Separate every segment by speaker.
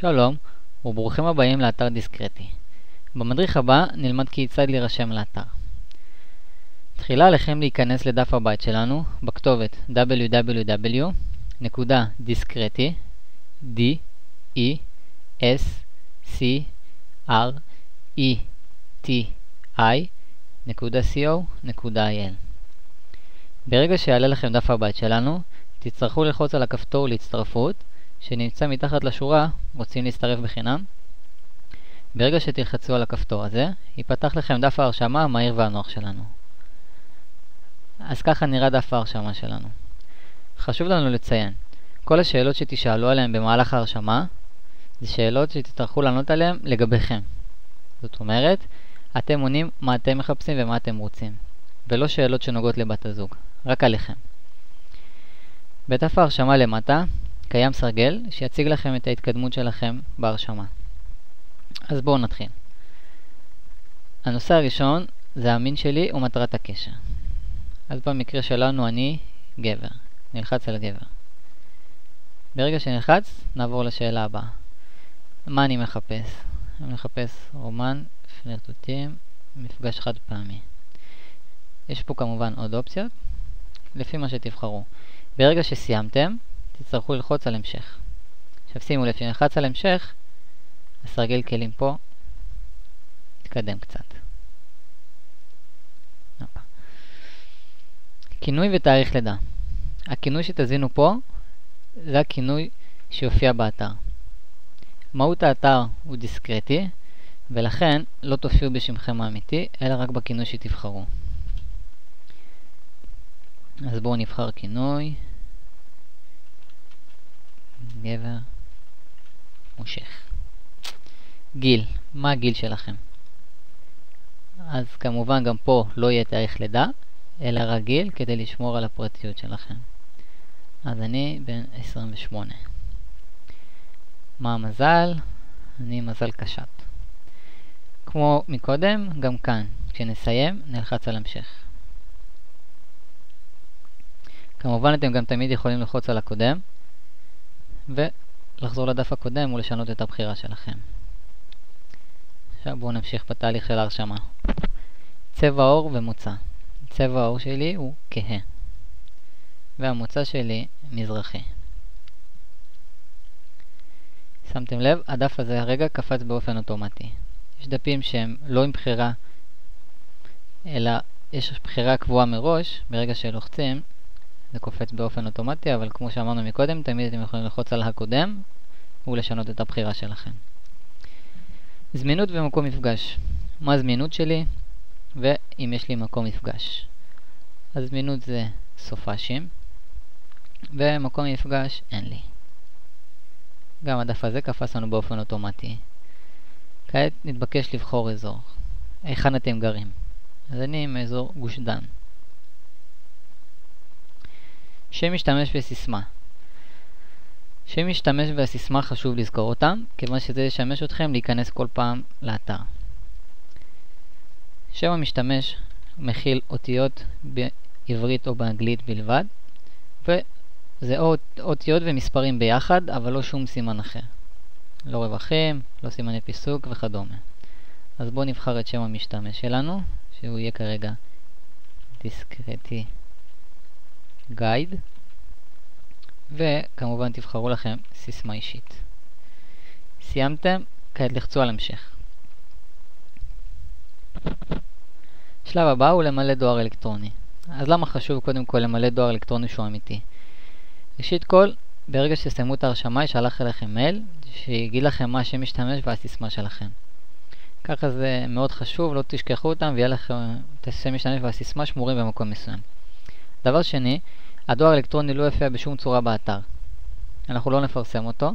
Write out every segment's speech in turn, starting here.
Speaker 1: שלום וברוכים הבאים לאתר דיסקרטי. במדריך הבא נלמד כיצד להירשם לאתר. תחילה עליכם להיכנס לדף הבית שלנו בכתובת www.discreti.co.il. ברגע שיעלה לכם דף הבית שלנו, תצטרכו ללחוץ על הכפתור להצטרפות שנמצא מתחת לשורה רוצים להצטרף בחינם. ברגע שתלחצו על הכפתור הזה, ייפתח לכם דף ההרשמה המהיר והנוח שלנו. אז ככה נראה דף ההרשמה שלנו. חשוב לנו לציין, כל השאלות שתשאלו עליהן במהלך ההרשמה, זה שאלות שתצטרכו לענות עליהן לגביכם. זאת אומרת, אתם עונים מה אתם מחפשים ומה אתם רוצים, ולא שאלות שנוגעות לבת הזוג, רק עליכם. בדף ההרשמה למטה, קיים סרגל שיציג לכם את ההתקדמות שלכם בהרשמה. אז בואו נתחיל. הנושא הראשון זה המין שלי ומטרת הקשר. אז במקרה שלנו אני גבר. נלחץ על גבר. ברגע שנלחץ נעבור לשאלה הבאה. מה אני מחפש? אני מחפש רומן, פלרטוטים, מפגש חד פעמי. יש פה כמובן עוד אופציות לפי מה שתבחרו. ברגע שסיימתם תצטרכו ללחוץ על המשך. עכשיו שימו לב, שנלחץ על המשך, הסרגל כלים פה יתקדם קצת. כינוי ותאריך לידה. הכינוי שתזינו פה זה הכינוי שיופיע באתר. מהות האתר הוא דיסקרטי, ולכן לא תופיעו בשמכם האמיתי, אלא רק בכינוי שתבחרו. אז בואו נבחר כינוי. גבר מושך. גיל, מה הגיל שלכם? אז כמובן גם פה לא יהיה תאריך לידה, אלא רק גיל כדי לשמור על הפרטיות שלכם. אז אני בן 28. מה המזל? אני מזל קשת. כמו מקודם, גם כאן, כשנסיים נלחץ על המשך. כמובן אתם גם תמיד יכולים ללחוץ על הקודם ולחזור לדף הקודם ולשנות את הבחירה שלכם. עכשיו בואו נמשיך בתהליך של ההרשמה. צבע עור ומוצא. צבע העור שלי הוא כהה והמוצא שלי מזרחי. שמתם לב, הדף הזה הרגע קפץ באופן אוטומטי. יש דפים שהם לא עם בחירה אלא יש בחירה קבועה מראש. ברגע שלוחצים זה קופץ באופן אוטומטי, אבל כמו שאמרנו מקודם, תמיד אתם יכולים ללחוץ על הקודם ולשנות את הבחירה שלכם. זמינות ומקום מפגש. מה הזמינות שלי? ואם יש לי מקום מפגש. הזמינות זה סופשים, ומקום מפגש אין לי. גם הדף הזה קפץ לנו באופן אוטומטי. כעת נתבקש לבחור אזור. היכן אתם גרים? אז אני מאזור גוש דן. שם משתמש וסיסמה. שם משתמש והסיסמה חשוב לזכור אותם, כיוון שזה ישמש אתכם להיכנס כל פעם לאתר. שם המשתמש מכיל אותיות בעברית או באנגלית בלבד, וזה אותיות ומספרים ביחד, אבל לא שום סימן אחר. לא רווחים, לא סימני פיסוק וכדומה. אז בואו נבחר את שם המשתמש שלנו, שהוא יהיה כרגע דיסקרטי גייד, וכמובן תבחרו לכם סיסמה אישית. סיימתם, כעת לחצו על המשך. שלב הבא הוא למלא דואר אלקטרוני. אז למה חשוב קודם כל למלא דואר אלקטרוני שהוא אמיתי? ראשית כל, ברגע שתסיימו את ההרשמה ישלח אליכם מייל שיגיד לכם מה השם משתמש והסיסמה שלכם. ככה זה מאוד חשוב, לא תשכחו אותם ויהיה לכם את השם משתמש והסיסמה שמורים במקום מסוים. דבר שני, הדואר האלקטרוני לא יופיע בשום צורה באתר. אנחנו לא נפרסם אותו,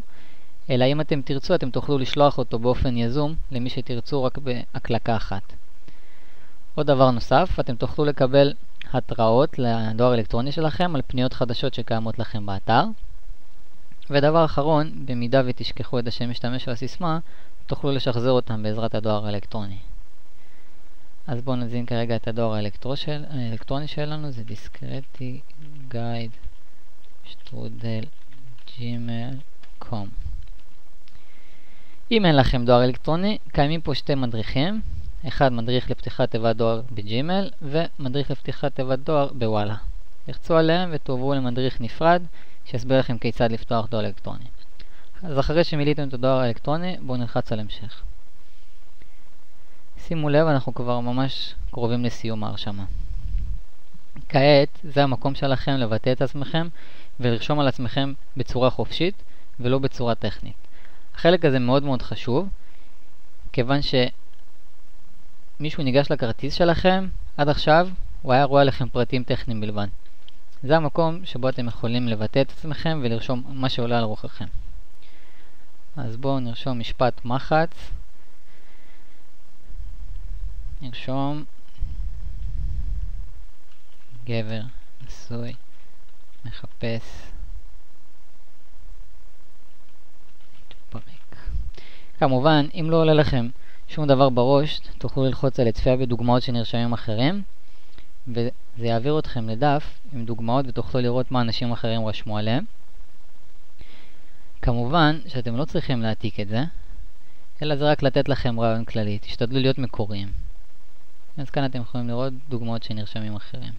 Speaker 1: אלא אם אתם תרצו, אתם תוכלו לשלוח אותו באופן יזום למי שתרצו רק בהקלקה אחת. עוד דבר נוסף, אתם תוכלו לקבל התראות לדואר האלקטרוני שלכם על פניות חדשות שקיימות לכם באתר. ודבר אחרון, במידה ותשכחו את השם משתמש והסיסמה, תוכלו לשחזר אותם בעזרת הדואר האלקטרוני. אז בואו נזין כרגע את הדואר האלקטרוני שלנו, זה discretiGuide@gmail.com. אם אין לכם דואר אלקטרוני, קיימים פה שתי מדריכים. אחד מדריך לפתיחת תיבת דואר בג'ימייל ומדריך לפתיחת תיבת דואר בוואלה. לחצו עליהם ותועברו למדריך נפרד שיסביר לכם כיצד לפתוח דואר אלקטרוני. אז אחרי שמילאתם את הדואר האלקטרוני, בואו נלחץ על המשך. שימו לב, אנחנו כבר ממש קרובים לסיום ההרשמה. כעת זה המקום שלכם לבטא את עצמכם ולרשום על עצמכם בצורה חופשית ולא בצורה טכנית. החלק הזה מאוד מאוד חשוב, כיוון שמישהו ניגש לכרטיס שלכם, עד עכשיו הוא היה רואה לכם פרטים טכניים בלבד. זה המקום שבו אתם יכולים לבטא את עצמכם ולרשום מה שעולה על רוחכם. אז בואו נרשום משפט מחץ. נרשום גבר נשוי מחפש להתפרק. כמובן, אם לא עולה לכם שום דבר בראש, תוכלו ללחוץ על צפייה בדוגמאות שנרשמים אחרים, וזה יעביר אתכם לדף עם דוגמאות ותוכלו לראות מה אנשים אחרים רשמו עליהם. כמובן שאתם לא צריכים להעתיק את זה, אלא זה רק לתת לכם רעיון כללי. תשתדלו להיות מקוריים. אז כאן אתם יכולים לראות דוגמאות שנרשמים אחרים.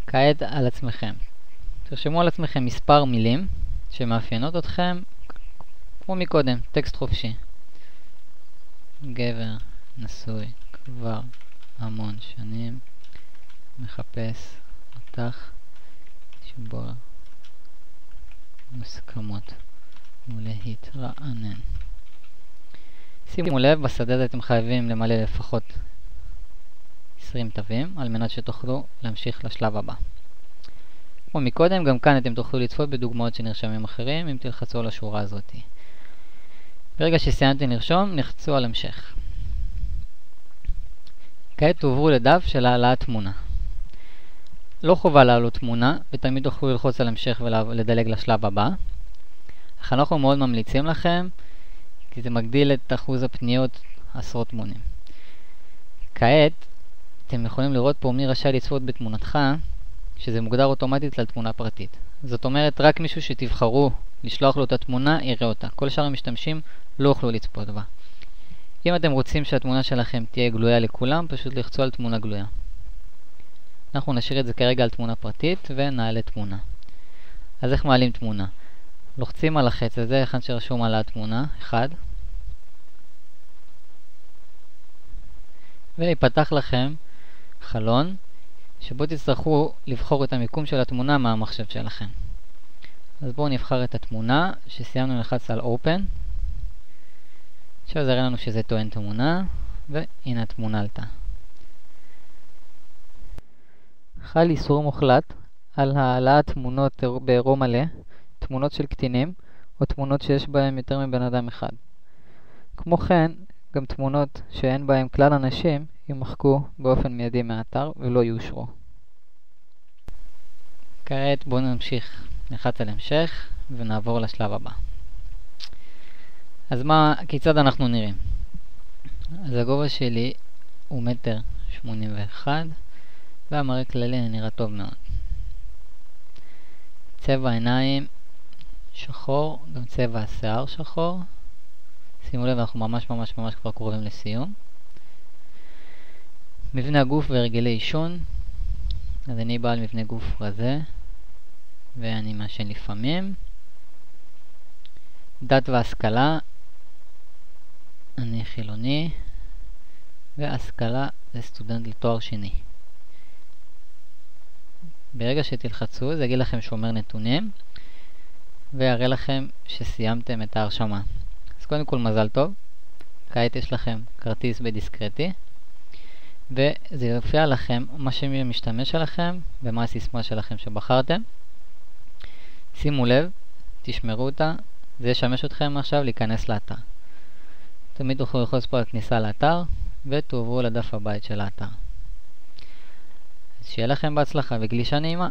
Speaker 1: כעת על עצמכם. תרשמו על עצמכם מספר מילים שמאפיינות אתכם, כמו מקודם, טקסט חופשי. גבר, נשוי, כבר המון שנים, מחפש אותך, שבור מוסכמות ולהתרענן. שימו לב, בשדה הזה אתם חייבים למלא לפחות 20 תווים, על מנת שתוכלו להמשיך לשלב הבא. כמו מקודם, גם כאן אתם תוכלו לצפות בדוגמאות שנרשמים אחרים, אם תלחצו על השורה הזאת. ברגע שסיימתם לרשום, לחצו על המשך. כעת תעברו לדף של העלאת תמונה. לא חובה לעלות תמונה, ותמיד תוכלו ללחוץ על המשך ולדלג לשלב הבא. אך אנחנו מאוד ממליצים לכם, כי זה מגדיל את אחוז הפניות עשרות מונים. כעת, אתם יכולים לראות פה מי רשאי לצפות בתמונתך, שזה מוגדר אוטומטית לתמונה פרטית. זאת אומרת, רק מישהו שתבחרו לשלוח לו את התמונה, יראה אותה. כל שאר המשתמשים לא יוכלו לצפות בה. אם אתם רוצים שהתמונה שלכם תהיה גלויה לכולם, פשוט לחצו על תמונה גלויה. אנחנו נשאיר את זה כרגע על תמונה פרטית ונעלה תמונה. אז איך מעלים תמונה? לוחצים על החץ הזה, היכן שרשום על התמונה, 1. ויפתח לכם חלון, שבו תצטרכו לבחור את המיקום של התמונה מהמחשב שלכם. אז בואו נבחר את התמונה, שסיימנו ללחץ על Open. עכשיו זה יראה לנו שזה טוען תמונה, והנה התמונה עלתה. חל איסור מוחלט על העלאת תמונות בעירום מלא, תמונות של קטינים, או תמונות שיש בהם יותר מבן אדם אחד. כמו כן, גם תמונות שאין בהם כלל אנשים יימחקו באופן מיידי מהאתר ולא יאושרו. כעת בואו נמשיך, נלחץ על המשך ונעבור לשלב הבא. אז כיצד אנחנו נראים? אז הגובה שלי הוא 1.81 מטר, והמראה כללי נראה טוב מאוד. צבע העיניים שחור, גם צבע השיער שחור. שימו לב, אנחנו ממש כבר קרובים לסיום. מבנה הגוף והרגלי עישון. אז אני בעל מבנה גוף רזה, ואני מעשן לפעמים. דת והשכלה, אני חילוני, והשכלה זה סטודנט לתואר שני. ברגע שתלחצו, זה יגיד לכם שומר נתונים, ויראה לכם שסיימתם את ההרשמה. אז קודם כל מזל טוב, כעת יש לכם כרטיס בדיסקרטי, וזה יופיע לכם מה שם המשתמש שלכם, ומה הסיסמה שלכם שבחרתם. שימו לב, תשמרו אותה, זה ישמש אתכם עכשיו להיכנס לאתר. תמיד תוכלו ללחוץ פה על כניסה לאתר, ותעברו לדף הבית של האתר. אז שיהיה לכם בהצלחה וגלישה נעימה.